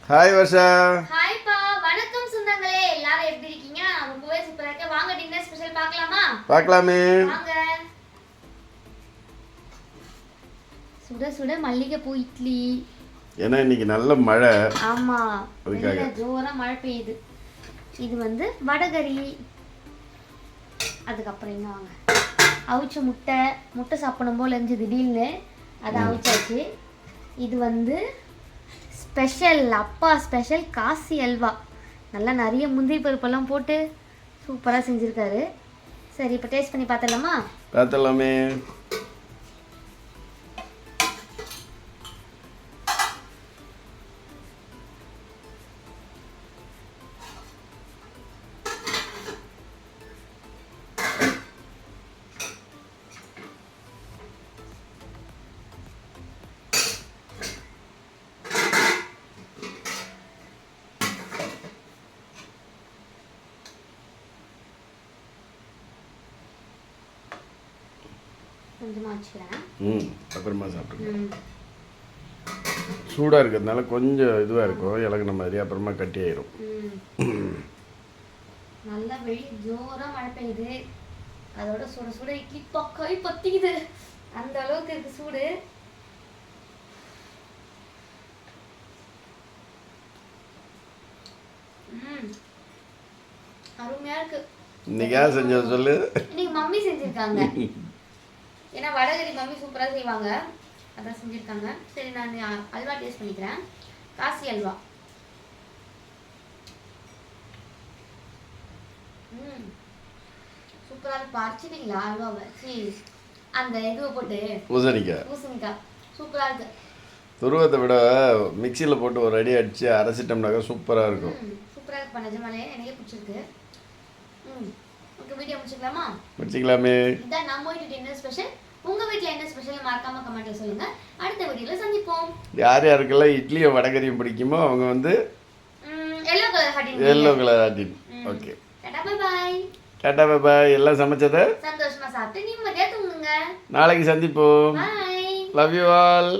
Hi Varsha. Hi பா, வணக்கம் சொந்தங்களே. எல்லாரும் எப்படி இருக்கீங்க? ரொம்பவே சூப்பரா இருக்கு. வாங்க டின்னர் ஸ்பெஷல் பார்க்கலாமா? பார்க்கலாமே. வாங்க. சுட சுட மல்லிகைப்பூ இட்லி. ஏன்னா இன்னைக்கு நல்ல மழை. ஆமா, அதுக்காக நல்ல ஜோரா மழை பெய்யுது. இது வந்து வடகரி. அதுக்கப்புறம் என்ன வாங்க, அவிச்ச முட்டை சாப்பிடணும் போல இருந்துச்சு திடீர்னு, அதை அவிச்சாச்சு. இது வந்து ஸ்பெஷல், அப்பா ஸ்பெஷல் காசி அல்வா. நல்லா நிறைய முந்திரி பருப்பெல்லாம் போட்டு சூப்பராக செஞ்சுருக்காரு. சரி, இப்போ டேஸ்ட் பண்ணி பார்த்துடலாமா? பார்த்தலாமே. கொஞ்சமாக வச்சுக்கிறேன். அப்புறமா சாப்பிடுங்க. சூடாக இருக்கிறதுனால கொஞ்சம் இதுவாக இருக்கும், இலகுன மாதிரி. அப்புறமா கட்டி ஆயிரும். நல்லா வெளியே ஜோராக மழை பெய்யுது. அதோட சுட சுட இட்லி பக்காய் பத்திக்குது. அந்த அளவுக்கு இருக்கு சூடு. அருமையா இருக்கு. இன்னைக்கு யார் செஞ்சது சொல்லு? இன்னைக்கு மம்மி செஞ்சிருக்காங்க. ஏன்னா வடகரி மம்மி சூப்பராக செய்வாங்க, அதான் செஞ்சுருக்காங்க. சரி, நான் அல்வா டேஸ்ட் பண்ணிக்கிறேன். காசி அல்வா. சூப்பராக இருக்கு. அரைச்சிட்டீங்களா அல்வாவை? அந்த இதுவை போட்டு பூசணிக்காய் சூப்பராக இருக்கு. துருவத்தை விட மிக்சியில் போட்டு ஒரு அடி அடித்து அரைச்சிட்டோம்னாக்கா சூப்பராக இருக்கும். சூப்பராக இருக்கு. பண்ணஜமாலே எனக்கே பிடிச்சிருக்கு. ஓகே, வீடியோ முடிச்சுக்கலாமா? முடிச்சுக்கலாமே. இதான் நம்ம வீட்டு டின்னர் ஸ்பெஷல். உங்க வீட்ல என்ன ஸ்பெஷல் மறக்காம கமெண்ட்ல சொல்லுங்க. அடுத்த வீடியோல சந்திப்போம். யார் யாருக்கெல்லாம் இட்லியும் வடகரியும் பிடிக்குமோ அவங்க வந்து எல்லோ கலர் ஹார்டின். Okay, tata bye bye. Tata bye bye. எல்லாம் சமைச்சதை சந்தோஷமா சாப்பிட்டு நிம்மதியா தூங்குங்க. நாளைக்கு சந்திப்போம். பை. Love you all.